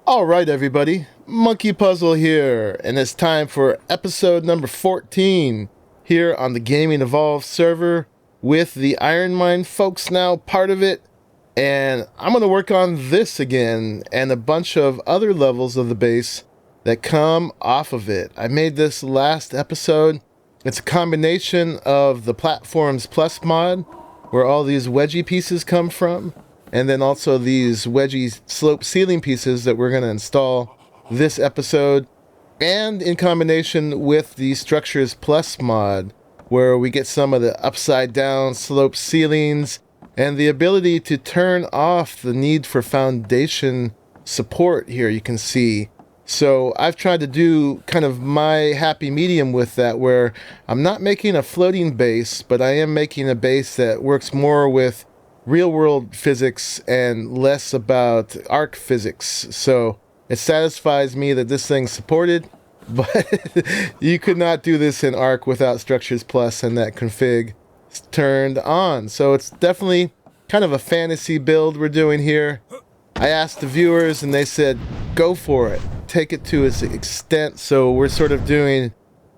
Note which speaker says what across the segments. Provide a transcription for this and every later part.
Speaker 1: Alright everybody, Monkeypuzzle here, and it's time for episode number 14 here on the Gaming Evolved server with the IronMine folks now part of it, and I'm going to work on this again and a bunch of other levels of the base that come off of it. I made this last episode. It's a combination of the Platforms Plus mod, where all these wedgie pieces come from, and then also these wedgie slope ceiling pieces that we're going to install this episode, and in combination with the Stuctures Plus mod, where we get some of the upside down slope ceilings and the ability to turn off the need for foundation support here, you can see. So I've tried to do kind of my happy medium with that, where I'm not making a floating base, but I am making a base that works more with real-world physics and less about ARK physics. So it satisfies me that this thing's supported, but you could not do this in ARK without Stuctures Plus and that config turned on. So it's definitely kind of a fantasy build we're doing here. I asked the viewers and they said, go for it. Take it to its extent. So we're sort of doing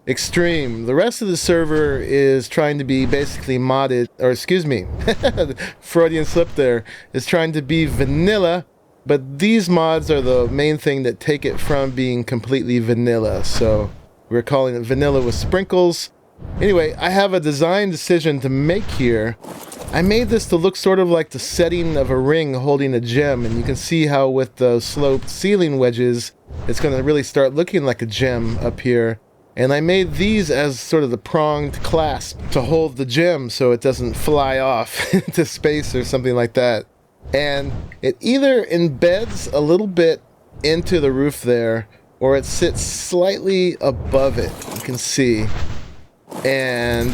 Speaker 1: extreme. The rest of the server is trying to be basically modded, or excuse me, Freudian slip there, is trying to be vanilla, but these mods are the main thing that take it from being completely vanilla. So we're calling it vanilla with sprinkles. Anyway, I have a design decision to make here. I made this to look sort of like the setting of a ring holding a gem, and you can see how with the sloped ceiling wedges, it's going to really start looking like a gem up here. And I made these as sort of the pronged clasp to hold the gem so it doesn't fly off into space or something like that. And it either embeds a little bit into the roof there, or it sits slightly above it, you can see. And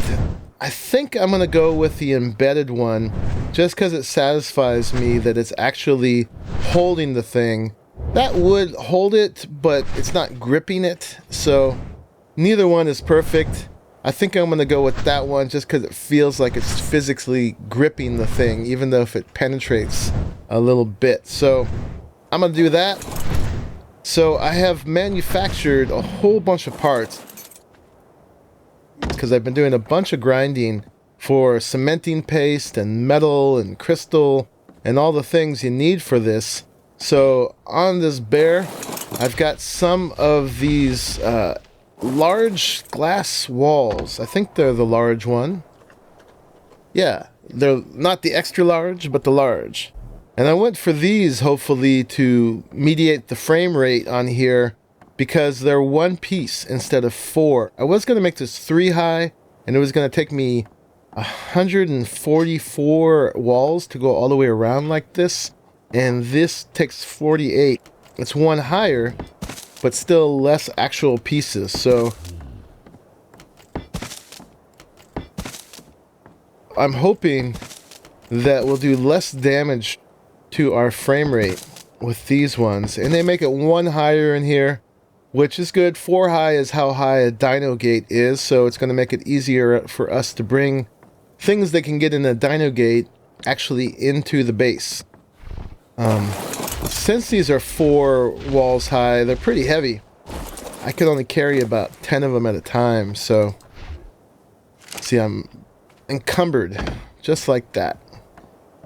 Speaker 1: I think I'm going to go with the embedded one, just because it satisfies me that it's actually holding the thing. That would hold it, but it's not gripping it, so neither one is perfect. I think I'm going to go with that one just because it feels like it's physically gripping the thing, even though if it penetrates a little bit. So I'm going to do that. So I have manufactured a whole bunch of parts because I've been doing a bunch of grinding for cementing paste and metal and crystal and all the things you need for this. So on this bear, I've got some of these large glass walls. I think they're the large one. Yeah, they're not the extra large, but the large. And I went for these, hopefully, to mediate the frame rate on here, because they're one piece instead of four. I was going to make this 3 high, and it was going to take me 144 walls to go all the way around like this, and this takes 48. It's one higher, but still less actual pieces. So I'm hoping that we'll do less damage to our frame rate with these ones. And they make it 1 higher in here, which is good. 4 high is how high a dino gate is, so it's going to make it easier for us to bring things that can get in a dino gate actually into the base. Since these are 4 walls high, they're pretty heavy. I can only carry about 10 of them at a time, so see, I'm encumbered just like that.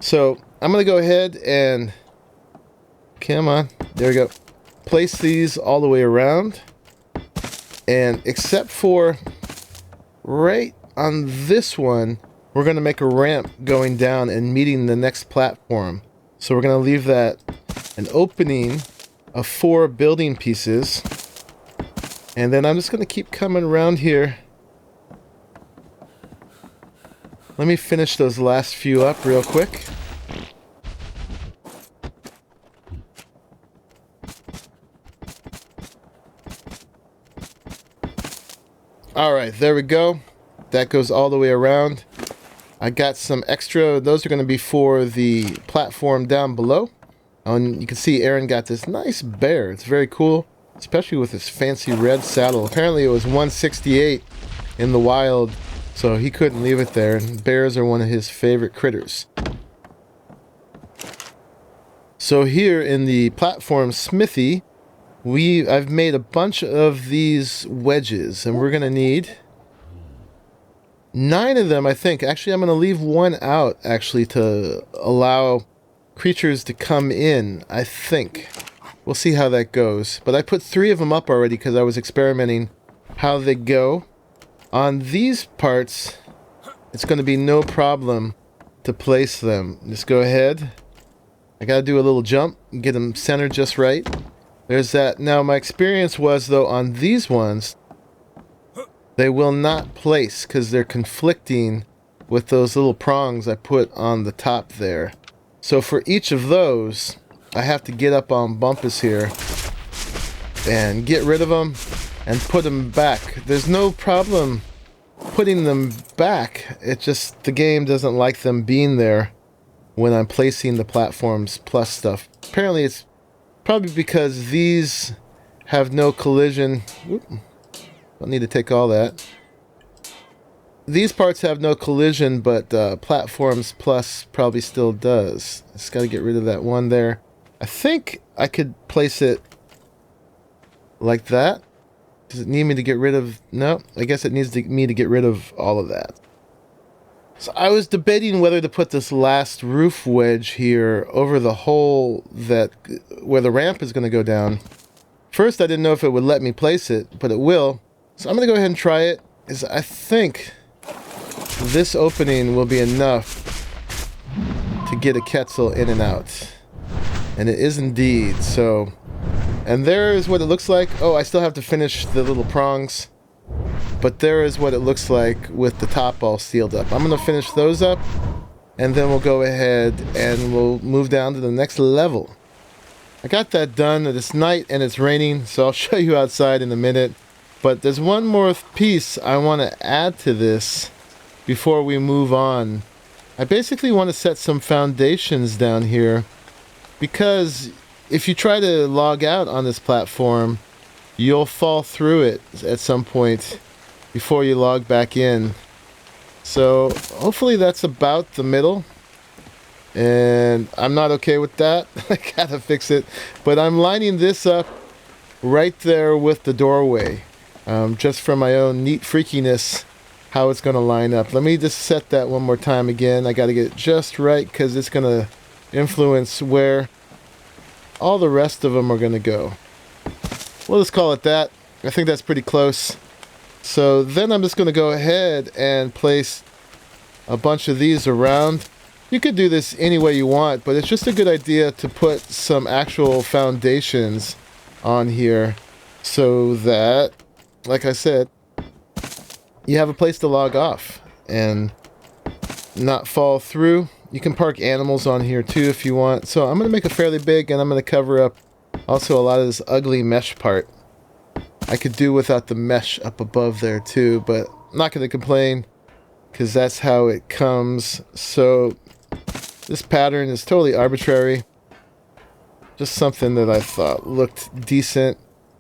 Speaker 1: So I'm gonna go ahead and come on, there we go, place these all the way around, and except for right on this one, we're gonna make a ramp going down and meeting the next platform. So we're gonna leave that an opening of 4 building pieces, and then I'm just going to keep coming around here. Let me finish those last few up real quick. Alright, there we go. That goes all the way around. I got some extra, those are going to be for the platform down below. And you can see Aaron got this nice bear. It's very cool, especially with this fancy red saddle. Apparently it was 168 in the wild, so he couldn't leave it there. And bears are one of his favorite critters. So here in the platform smithy, I've made a bunch of these wedges, and we're going to need 9 of them, I think. Actually, I'm going to leave one out, actually, to allow creatures to come in, I think. We'll see how that goes. But I put 3 of them up already because I was experimenting how they go. On these parts, it's going to be no problem to place them. Just go ahead. I got to do a little jump and get them centered just right. There's that. Now, my experience was, though, on these ones, they will not place because they're conflicting with those little prongs I put on the top there. So for each of those, I have to get up on bumpus here and get rid of them and put them back. There's no problem putting them back. It's just the game doesn't like them being there when I'm placing the platforms plus stuff. Apparently it's probably because these have no collision. Oop. Don't need to take all that. These parts have no collision, but platforms plus probably still does. Just got to get rid of that one there. I think I could place it like that. Does it need me to get rid of... No, I guess it needs me to get rid of all of that. So I was debating whether to put this last roof wedge here over the hole where the ramp is going to go down. First, I didn't know if it would let me place it, but it will. So I'm going to go ahead and try it. I think this opening will be enough to get a Quetzal in and out. And it is indeed. So, and there is what it looks like. Oh, I still have to finish the little prongs. But there is what it looks like with the top all sealed up. I'm going to finish those up, and then we'll go ahead and we'll move down to the next level. I got that done. It's night and it's raining, so I'll show you outside in a minute. But there's one more piece I want to add to this before we move on. I basically want to set some foundations down here, because if you try to log out on this platform, you'll fall through it at some point before you log back in. So hopefully that's about the middle. And I'm not okay with that. I gotta fix it. But I'm lining this up right there with the doorway. Just for my own neat freakiness, how it's gonna line up. Let me just set that one more time again. I gotta get it just right because it's gonna influence where all the rest of them are gonna go. We'll just call it that. I think that's pretty close. So then I'm just going to go ahead and place a bunch of these around. You could do this any way you want, but it's just a good idea to put some actual foundations on here so that, like I said, you have a place to log off and not fall through. You can park animals on here too if you want. So I'm going to make it fairly big, and I'm going to cover up also a lot of this ugly mesh part. I could do without the mesh up above there too, but I'm not going to complain because that's how it comes. So this pattern is totally arbitrary. Just something that I thought looked decent.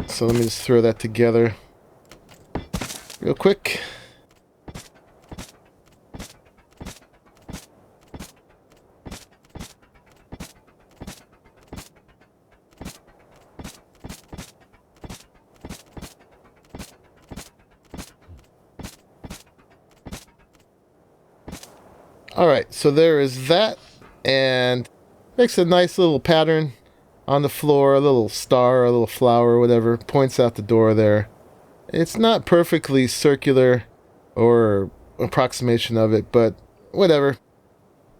Speaker 1: So let me just throw that together real quick. Alright, so there is that, and makes a nice little pattern on the floor, a little star, a little flower, whatever, points out the door there. It's not perfectly circular or approximation of it, but whatever.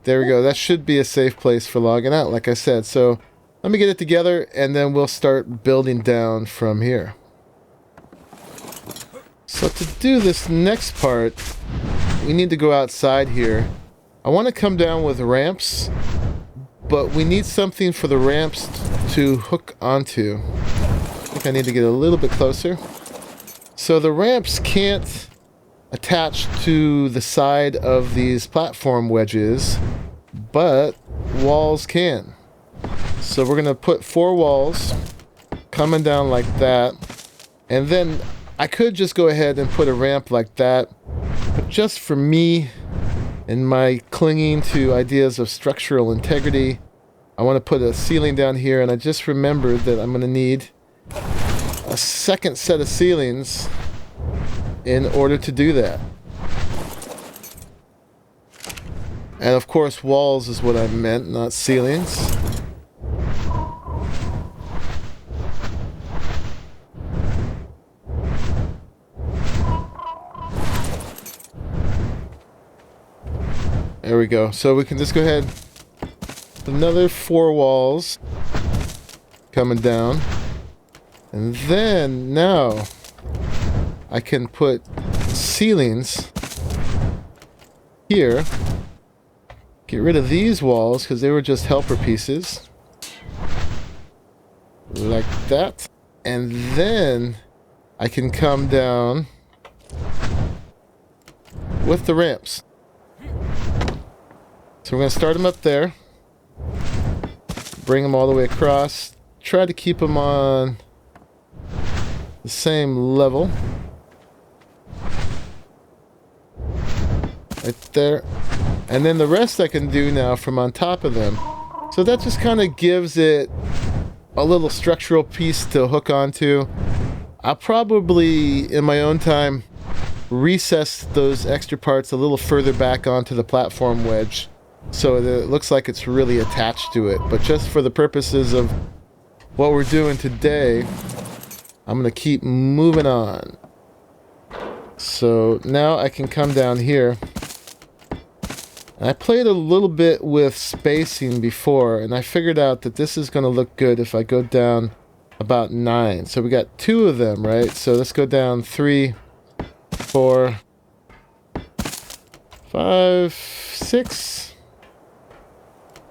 Speaker 1: There we go. That should be a safe place for logging out, like I said. So let me get it together, and then we'll start building down from here. So to do this next part, we need to go outside here. I want to come down with ramps, but we need something for the ramps to hook onto. I think I need to get a little bit closer. So the ramps can't attach to the side of these platform wedges, but walls can. So we're going to put 4 walls coming down like that, and then I could just go ahead and put a ramp like that, but just for me and my clinging to ideas of structural integrity, I want to put a ceiling down here, and I just remembered that I'm going to need a second set of ceilings in order to do that. And of course, walls is what I meant, not ceilings. There we go. So we can just go ahead. Another 4 walls coming down. And then now I can put ceilings here. Get rid of these walls because they were just helper pieces. Like that. And then I can come down with the ramps. So we're going to start them up there. Bring them all the way across. Try to keep them on the same level. Right there. And then the rest I can do now from on top of them. So that just kind of gives it a little structural piece to hook onto. I'll probably, in my own time, recess those extra parts a little further back onto the platform wedge, so that it looks like it's really attached to it. But just for the purposes of what we're doing today, I'm going to keep moving on. So now I can come down here. And I played a little bit with spacing before, and I figured out that this is going to look good if I go down about 9. So we got 2 of them, right? So let's go down 3, 4, 5, 6,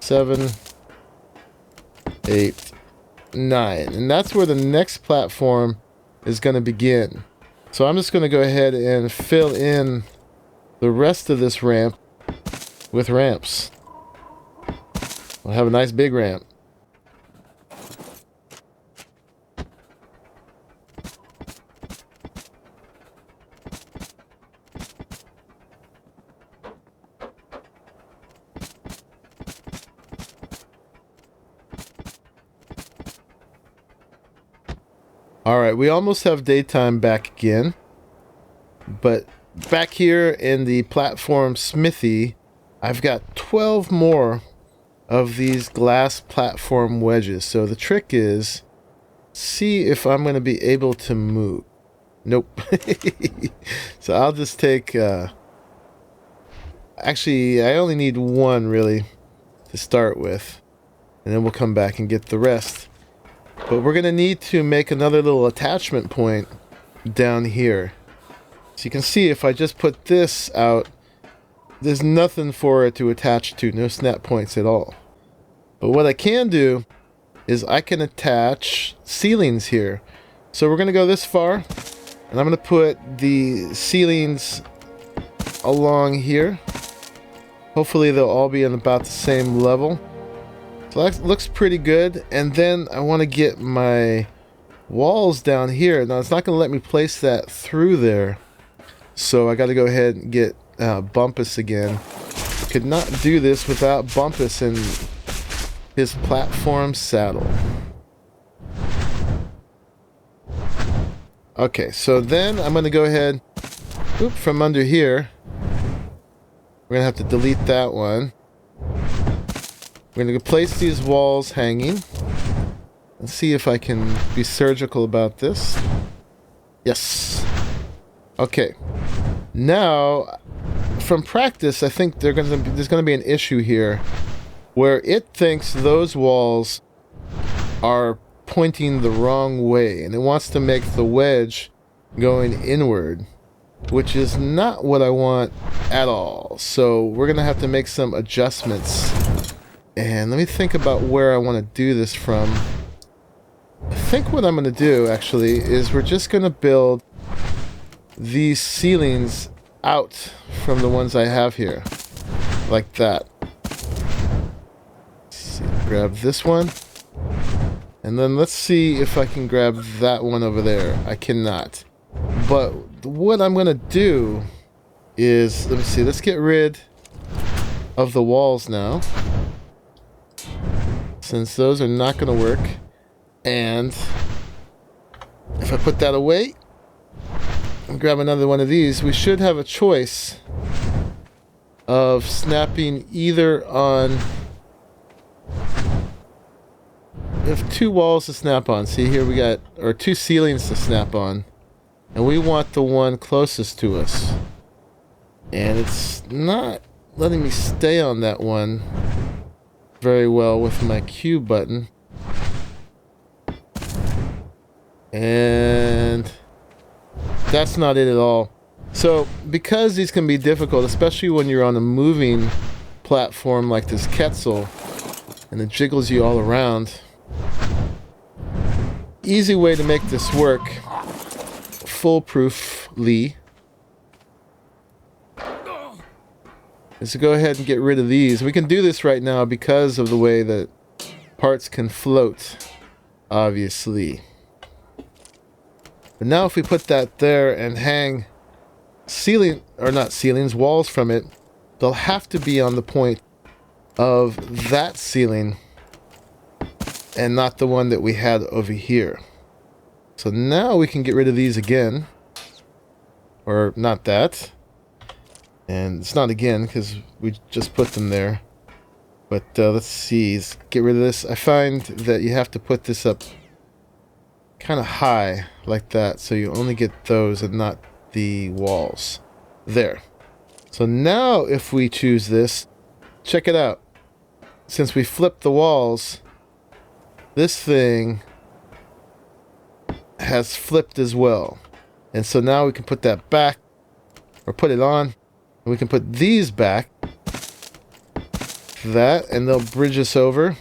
Speaker 1: 7, 8, 9. And that's where the next platform is going to begin. So I'm just going to go ahead and fill in the rest of this ramp with ramps. We'll have a nice big ramp. Alright, we almost have daytime back again. But back here in the platform smithy, I've got 12 more of these glass platform wedges. So the trick is, see if I'm going to be able to move. Nope. So I'll just take... actually, I only need 1 really to start with. And then we'll come back and get the rest. But we're going to need to make another little attachment point down here. So you can see if I just put this out, there's nothing for it to attach to, no snap points at all. But what I can do is I can attach ceilings here. So we're going to go this far, and I'm going to put the ceilings along here. Hopefully they'll all be in about the same level. So that looks pretty good. And then I want to get my walls down here. Now it's not going to let me place that through there. So I got to go ahead and get Bumpus again. Could not do this without Bumpus and his platform saddle. Okay, so then I'm going to go ahead, from under here. We're going to have to delete that one. We're going to place these walls hanging. Let's see if I can be surgical about this. Yes. Okay. Now, from practice, I think there's going to be an issue here where it thinks those walls are pointing the wrong way, and it wants to make the wedge going inward, which is not what I want at all. So we're going to have to make some adjustments. And let me think about where I want to do this from. I think what I'm going to do, actually, is we're just going to build these ceilings out from the ones I have here. Like that. Let's see, grab this one. And then let's see if I can grab that one over there. I cannot. But what I'm going to do is, let me see, let's get rid of the walls now. since those are not going to work. And if I put that away and grab another one of these, we should have a choice of snapping either on... We have two walls to snap on. See here we got, or two ceilings to snap on. And we want the one closest to us. And it's not letting me stay on that one very well with my Q button. And that's not it at all. So because these can be difficult, especially when you're on a moving platform like this Quetzal, and it jiggles you all around, easy way to make this work foolproofly is to go ahead and get rid of these. We can do this right now because of the way that parts can float, obviously. But now if we put that there and hang walls from it, they'll have to be on the point of that ceiling and not the one that we had over here. So now we can get rid of these again. Or not that. And it's not again because we just put them there. But let's see. Let's get rid of this. I find that you have to put this up kind of high like that, so you only get those and not the walls. There. So now if we choose this, check it out. Since we flipped the walls, this thing has flipped as well. And so now we can put that back, or put it on, and we can put these back. That, and they'll bridge us over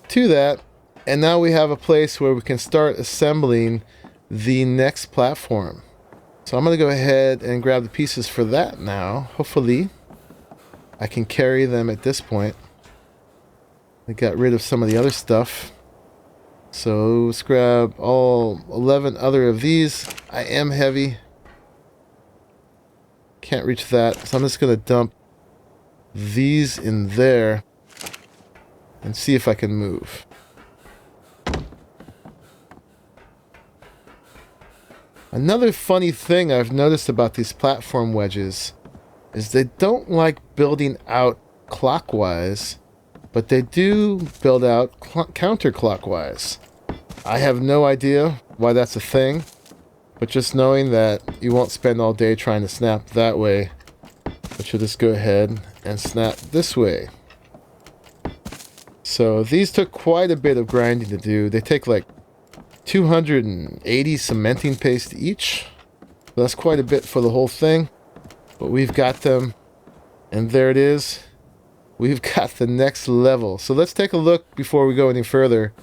Speaker 1: to that. And now we have a place where we can start assembling the next platform. So I'm going to go ahead and grab the pieces for that now. Hopefully I can carry them at this point. I got rid of some of the other stuff. So let's grab all 11 other of these. I am heavy. Can't reach that. So I'm just going to dump these in there and see if I can move. Another funny thing I've noticed about these platform wedges is they don't like building out clockwise, but they do build out counterclockwise. I have no idea why that's a thing, but just knowing that you won't spend all day trying to snap that way, but you'll just go ahead and snap this way. So these took quite a bit of grinding to do. They take like 280 cementing paste each. That's quite a bit for the whole thing, but we've got them, and there it is. We've got the next level. So let's take a look before we go any further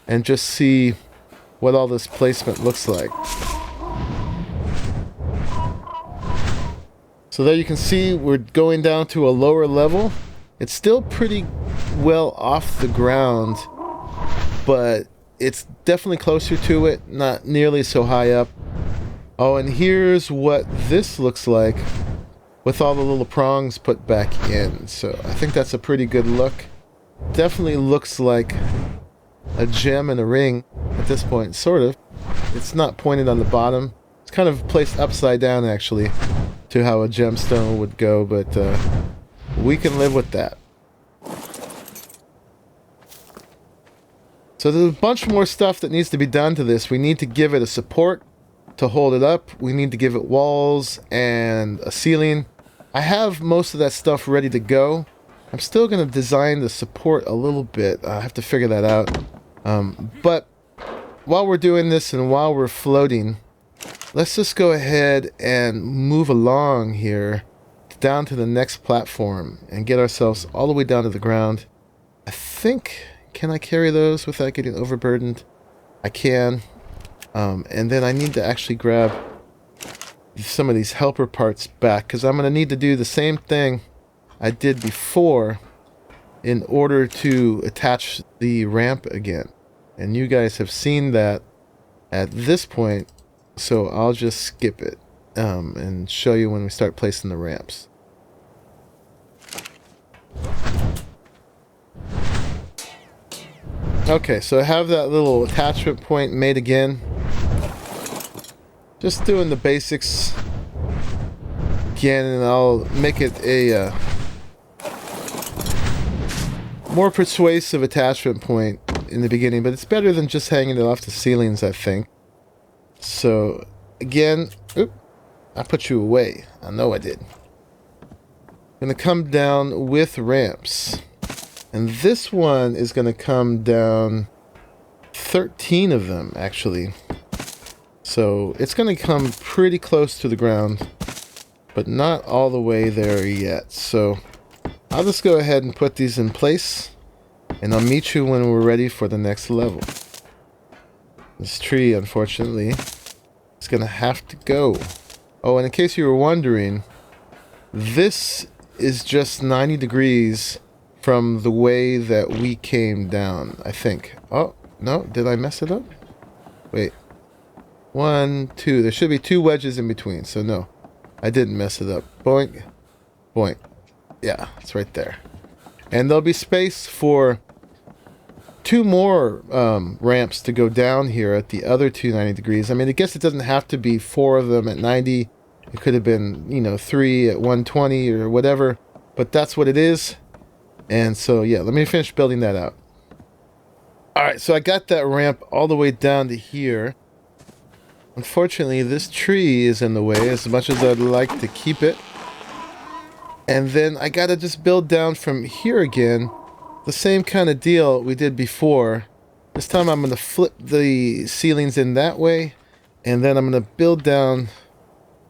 Speaker 1: and just see what all this placement looks like. So there you can see we're going down to a lower level. It's still pretty well off the ground, but it's definitely closer to it, not nearly so high up. Oh, and here's what this looks like with all the little prongs put back in. So I think that's a pretty good look. Definitely looks like a gem in a ring at this point, sort of. It's not pointed on the bottom. It's kind of placed upside down, actually, to how a gemstone would go, but we can live with that. So there's a bunch more stuff that needs to be done to this. We need to give it a support to hold it up. We need to give it walls and a ceiling. I have most of that stuff ready to go. I'm still going to design the support a little bit. I have to figure that out. But while we're doing this and while we're floating, let's just go ahead and move along here down to the next platform and get ourselves all the way down to the ground. I think... Can I carry those without getting overburdened? I can. And then I need to actually grab some of these helper parts back, because I'm going to need to do the same thing I did before in order to attach the ramp again. And you guys have seen that at this point, so I'll just skip it and show you when we start placing the ramps. Okay, so I have that little attachment point made again. Just doing the basics again, and I'll make it a more persuasive attachment point in the beginning, but it's better than just hanging it off the ceilings, I think. So, again, oop, I put you away. I know I did. I'm going to come down with ramps. And this one is going to come down 13 of them, actually. So it's going to come pretty close to the ground, but not all the way there yet. So I'll just go ahead and put these in place, and I'll meet you when we're ready for the next level. This tree, unfortunately, is going to have to go. Oh, and in case you were wondering, this is just 90 degrees from the way that we came down, I think. Oh, no, did I mess it up? Wait. 1, 2. There should be 2 wedges in between, so no. I didn't mess it up. Boink. Boink. Yeah, it's right there. And there'll be space for 2 more ramps to go down here at the other 290 degrees. I mean, I guess it doesn't have to be 4 of them at 90. It could have been, you know, 3 at 120 or whatever. But that's what it is. And so, yeah, let me finish building that out. Alright, so I got that ramp all the way down to here. Unfortunately, this tree is in the way as much as I'd like to keep it. And then I gotta just build down from here again. The same kind of deal we did before. This time I'm gonna flip the ceilings in that way. And then I'm gonna build down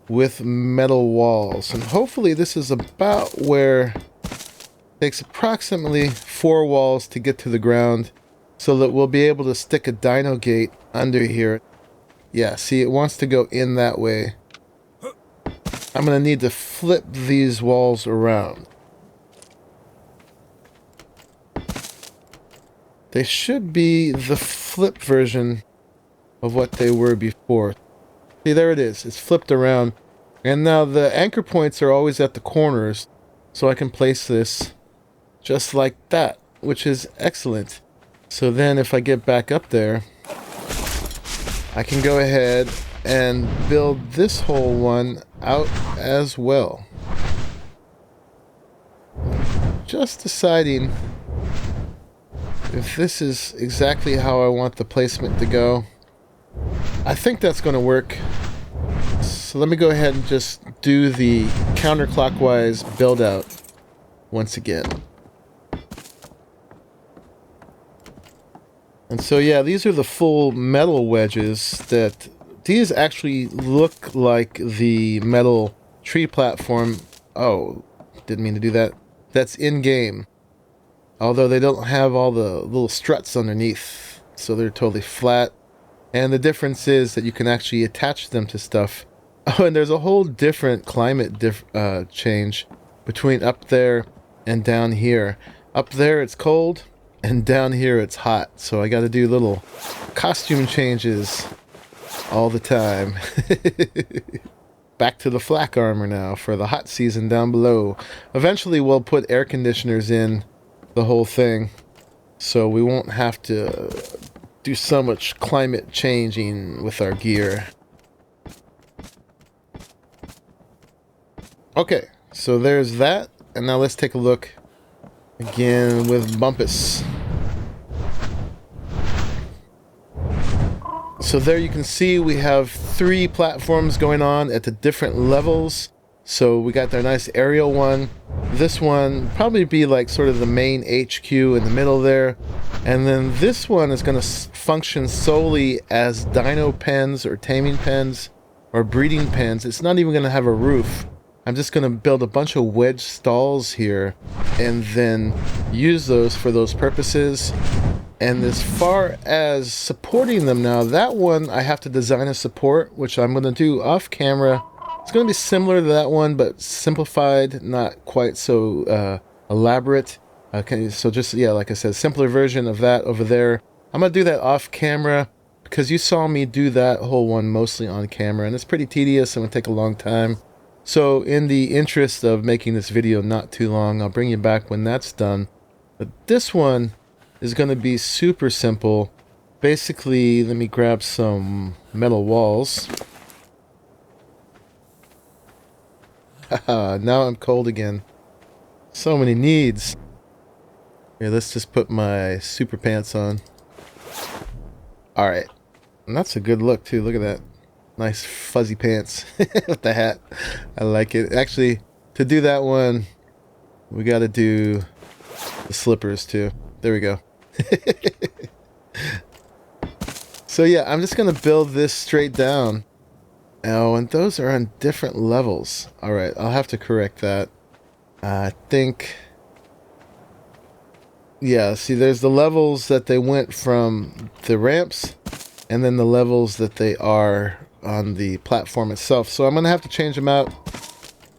Speaker 1: with metal walls. And hopefully this is about where it takes approximately 4 walls to get to the ground, so that we'll be able to stick a dino gate under here. Yeah, see, it wants to go in that way. I'm going to need to flip these walls around. They should be the flip version of what they were before. See, there it is. It's flipped around. And now the anchor points are always at the corners, so I can place this just like that, which is excellent. So then if I get back up there, I can go ahead and build this whole one out as well. Just deciding if this is exactly how I want the placement to go. I think that's going to work. So let me go ahead and just do the counterclockwise build out once again. And so yeah, these are the full metal wedges that these actually look like the metal tree platform. Oh, didn't mean to do that. That's in-game. Although they don't have all the little struts underneath, so they're totally flat. And the difference is that you can actually attach them to stuff. Oh, and there's a whole different climate change between up there and down here. Up there it's cold, and down here it's hot, so I gotta do little costume changes all the time. Back to the flak armor now for the hot season down below. Eventually we'll put air conditioners in the whole thing, so we won't have to do so much climate changing with our gear. Okay, so there's that, and now let's take a look again with Bumpus. So there you can see we have 3 platforms going on at the different levels. So we got their nice aerial one. This one probably be like sort of the main HQ in the middle there. And then this one is going to function solely as dino pens or taming pens or breeding pens. It's not even going to have a roof. I'm just going to build a bunch of wedge stalls here and then use those for those purposes. And as far as supporting them now, that one I have to design a support, which I'm going to do off camera. It's going to be similar to that one, but simplified, not quite so elaborate. Okay, so just, yeah, like I said, simpler version of that over there. I'm going to do that off camera because you saw me do that whole one mostly on camera, and it's pretty tedious and it will take a long time. So in the interest of making this video not too long, I'll bring you back when that's done. But this one is going to be super simple. Basically, let me grab some metal walls. Haha, now I'm cold again. So many needs. Here, let's just put my super pants on. Alright. And that's a good look too. Look at that. Nice fuzzy pants with the hat. I like it. Actually, to do that one, we got to do the slippers too. There we go. So yeah, I'm just going to build this straight down. Oh, and those are on different levels. Alright, I'll have to correct that. I think... Yeah, see, there's the levels that they went from the ramps, and then the levels that they are on the platform itself. So I'm going to have to change them out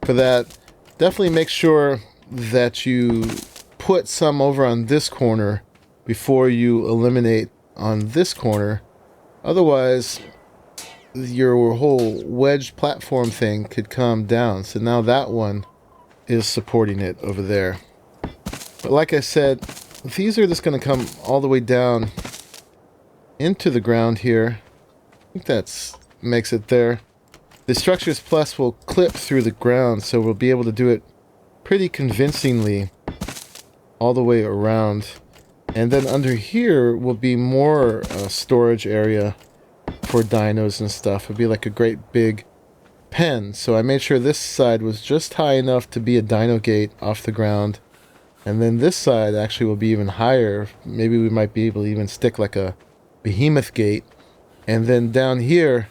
Speaker 1: for that. Definitely make sure that you put some over on this corner before you eliminate on this corner. Otherwise, your whole wedge platform thing could come down. So now that one is supporting it over there. But like I said, these are just going to come all the way down into the ground here. I think that's makes it there. The Structures Plus will clip through the ground, so we'll be able to do it pretty convincingly all the way around. And then under here will be more storage area for dinos and stuff. It'll be like a great big pen. So I made sure this side was just high enough to be a dino gate off the ground. And then this side actually will be even higher. Maybe we might be able to even stick like a behemoth gate. And then down here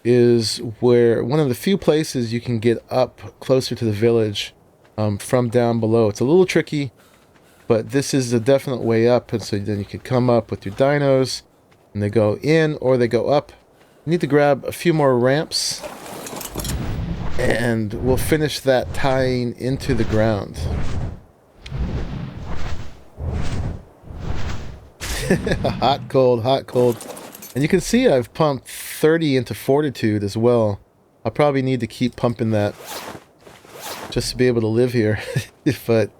Speaker 1: is where one of the few places you can get up closer to the village from down below. It's a little tricky, but this is a definite way up. And so then you can come up with your dinos and they go in or they go up. You need to grab a few more ramps and we'll finish that tying into the ground. Hot, cold, hot, cold. And you can see I've pumped 30 into Fortitude as well. I'll probably need to keep pumping that just to be able to live here. But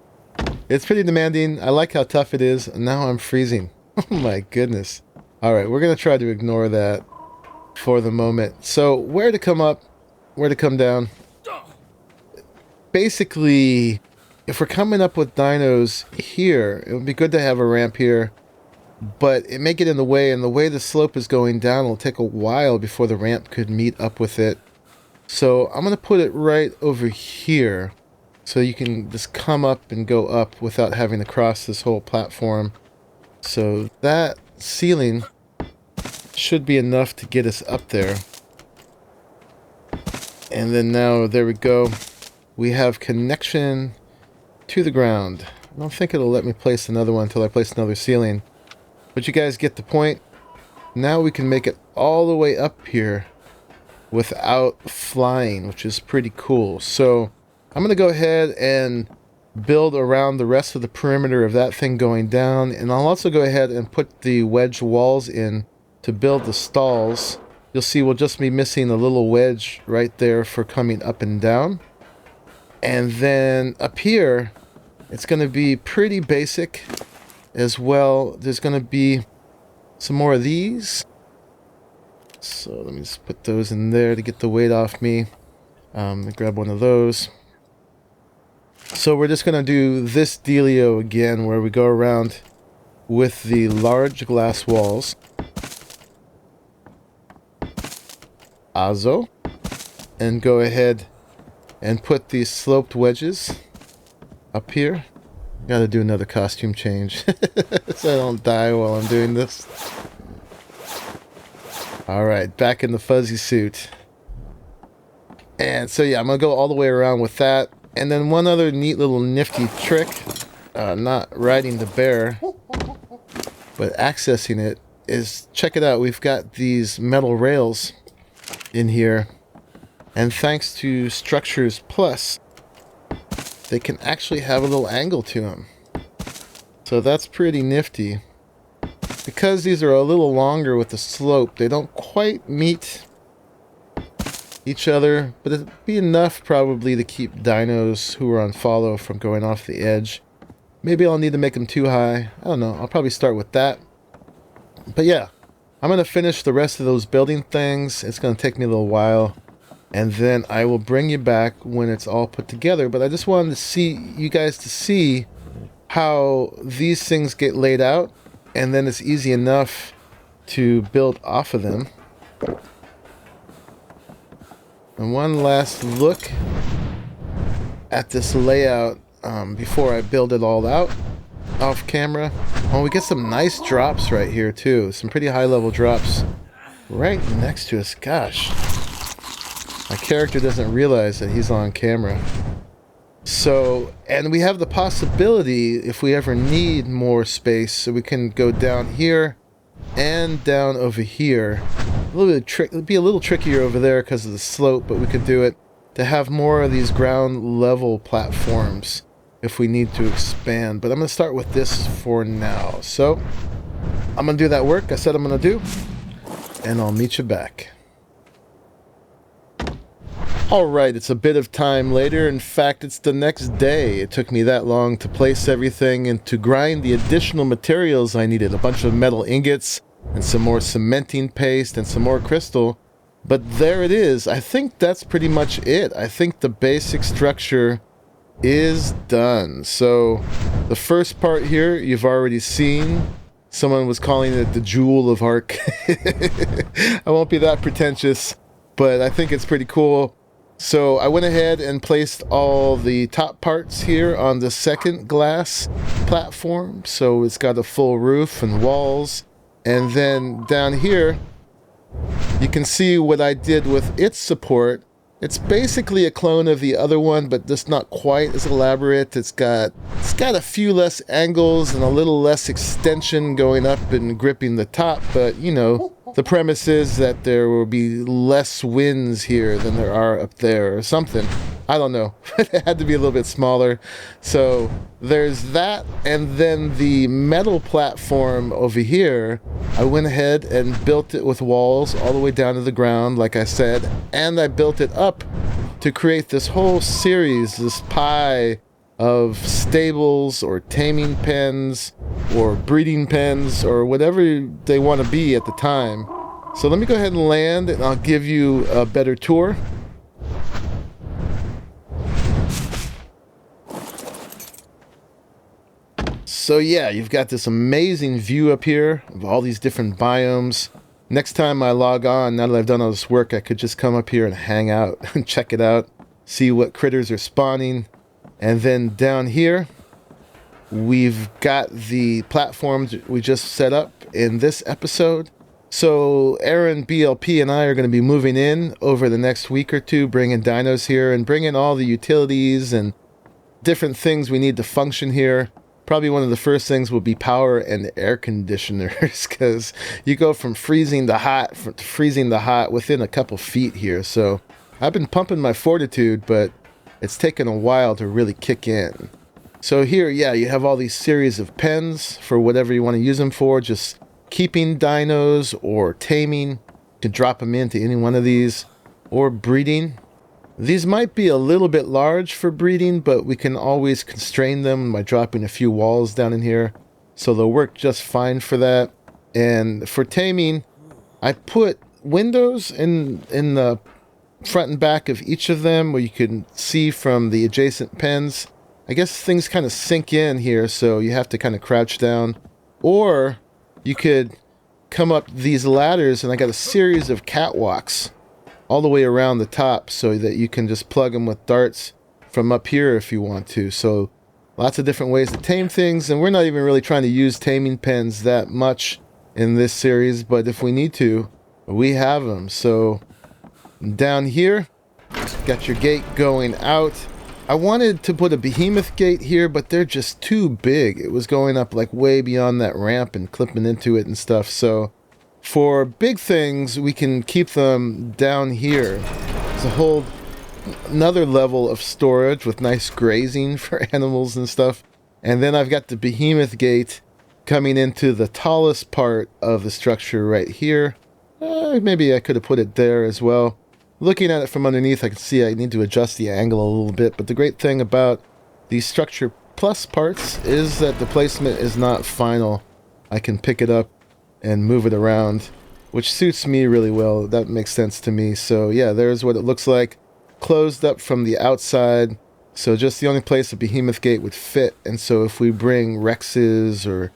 Speaker 1: it's pretty demanding. I like how tough it is. And now I'm freezing. Oh my goodness. Alright, we're going to try to ignore that for the moment. So where to come up, where to come down. Basically, if we're coming up with dinos here, it would be good to have a ramp here. But it may get in the way, and the way the slope is going down, it'll take a while before the ramp could meet up with it. So I'm going to put it right over here, so you can just come up and go up without having to cross this whole platform. So that ceiling should be enough to get us up there. And then now, there we go. We have connection to the ground. I don't think it'll let me place another one until I place another ceiling. But you guys get the point. Now we can make it all the way up here without flying, which is pretty cool. So I'm going to go ahead and build around the rest of the perimeter of that thing going down. And I'll also go ahead and put the wedge walls in to build the stalls. You'll see we'll just be missing a little wedge right there for coming up and down. And then up here, it's going to be pretty basic as well. There's going to be some more of these. So let me just put those in there to get the weight off me. Grab one of those. So we're just going to do this dealio again where we go around with the large glass walls. Azo. And go ahead and put these sloped wedges up here. Gotta do another costume change so I don't die while I'm doing this. Alright, back in the fuzzy suit. And so yeah, I'm gonna go all the way around with that. And then one other neat little nifty trick, not riding the bear, but accessing it, is check it out. We've got these metal rails in here. And thanks to Structures Plus, they can actually have a little angle to them. So that's pretty nifty. Because these are a little longer with the slope, they don't quite meet each other, but it'd be enough probably to keep dinos who are on follow from going off the edge. Maybe I'll need to make them too high. I don't know. I'll probably start with that. But yeah, I'm going to finish the rest of those building things. It's going to take me a little while. And then I will bring you back when it's all put together. But I just wanted to see you guys to see how these things get laid out. And then it's easy enough to build off of them. And one last look at this layout before I build it all out off camera. Oh, we get some nice drops right here too. Some pretty high level drops right next to us. Gosh, my character doesn't realize that he's on camera. So, and we have the possibility, if we ever need more space, so we can go down here and down over here. A little bit it'd be a little trickier over there because of the slope, but we could do it to have more of these ground level platforms if we need to expand. But I'm going to start with this for now. So I'm going to do that work I said I'm going to do, and I'll meet you back. Alright, it's a bit of time later. In fact, it's the next day. It took me that long to place everything and to grind the additional materials I needed. A bunch of metal ingots and some more cementing paste and some more crystal. But there it is. I think that's pretty much it. I think the basic structure is done. So the first part here you've already seen. Someone was calling it the jewel of ARK. I won't be that pretentious, but I think it's pretty cool. So I went ahead and placed all the top parts here on the second glass platform. So it's got a full roof and walls. And then down here, you can see what I did with its support. It's basically a clone of the other one, but just not quite as elaborate. It's got a few less angles and a little less extension going up and gripping the top, but you know, the premise is that there will be less winds here than there are up there or something. I don't know. It had to be a little bit smaller. So there's that, and then the metal platform over here, I went ahead and built it with walls all the way down to the ground, like I said, and I built it up to create this whole series, this pie of stables or taming pens or breeding pens or whatever they want to be at the time. So let me go ahead and land, and I'll give you a better tour. So yeah, you've got this amazing view up here of all these different biomes. Next time I log on, now that I've done all this work, I could just come up here and hang out and check it out, see what critters are spawning. And then down here, we've got the platforms we just set up in this episode. So Aaron, BLP, and I are going to be moving in over the next week or two, bringing dinos here and bringing all the utilities and different things we need to function here. Probably one of the first things will be power and air conditioners, because you go from freezing to hot within a couple feet here. So I've been pumping my fortitude, but it's taken a while to really kick in. So here, yeah, you have all these series of pens for whatever you want to use them for, just keeping dinos or taming. You can drop them into any one of these, or breeding. These might be a little bit large for breeding, but we can always constrain them by dropping a few walls down in here. So they'll work just fine for that. And for taming, I put windows in the front and back of each of them where you can see from the adjacent pens. I guess things kind of sink in here, so you have to kind of crouch down. Or you could come up these ladders, and I got a series of catwalks all the way around the top so that you can just plug them with darts from up here if you want to. So lots of different ways to tame things, and we're not even really trying to use taming pens that much in this series, but if we need to, we have them. So down here, got your gate going out. I wanted to put a behemoth gate here, but they're just too big. It was going up like way beyond that ramp and clipping into it and stuff. So for big things, we can keep them down here. There's a whole another level of storage with nice grazing for animals and stuff. And then I've got the behemoth gate coming into the tallest part of the structure right here. Maybe I could have put it there as well. Looking at it from underneath, I can see I need to adjust the angle a little bit. But the great thing about these structure plus parts is that the placement is not final. I can pick it up and move it around, which suits me really well. That makes sense to me. So yeah, there's what it looks like, closed up from the outside. So just the only place a behemoth gate would fit. And so if we bring Rexes or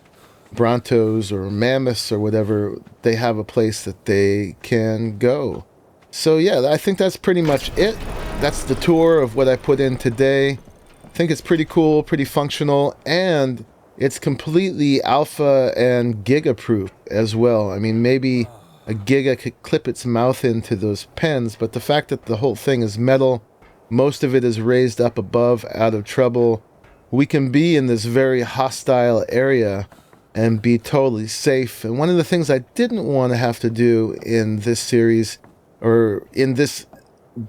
Speaker 1: Brontos or Mammoths or whatever, they have a place that they can go. So yeah, I think that's pretty much it. That's the tour of what I put in today. I think it's pretty cool, pretty functional, and it's completely alpha and giga proof as well. I mean, maybe a giga could clip its mouth into those pens, but the fact that the whole thing is metal, most of it is raised up above out of trouble, we can be in this very hostile area and be totally safe. And one of the things I didn't want to have to do in this series, or in this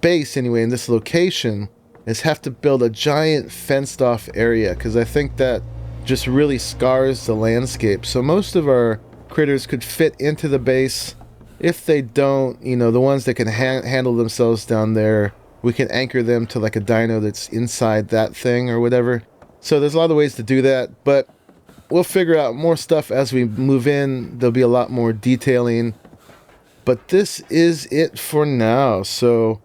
Speaker 1: base anyway, in this location, is have to build a giant fenced off area, because I think that just really scars the landscape. So most of our critters could fit into the base. If they don't, you know, the ones that can handle themselves down there, we can anchor them to like a dino that's inside that thing or whatever. So there's a lot of ways to do that, but we'll figure out more stuff as we move in. There'll be a lot more detailing, but this is it for now. So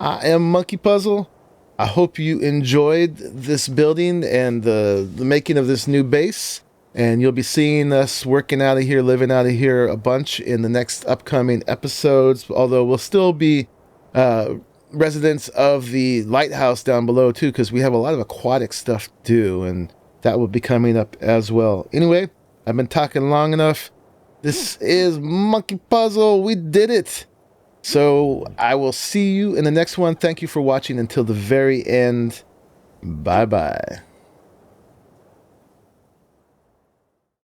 Speaker 1: I am Monkeypuzzle. I hope you enjoyed this building and the making of this new base. And you'll be seeing us working out of here, living out of here a bunch in the next upcoming episodes. Although we'll still be residents of the lighthouse down below too, because we have a lot of aquatic stuff to do, and that will be coming up as well. Anyway, I've been talking long enough. This is Monkeypuzzle. We did it. So I will see you in the next one. Thank you for watching until the very end. Bye-bye.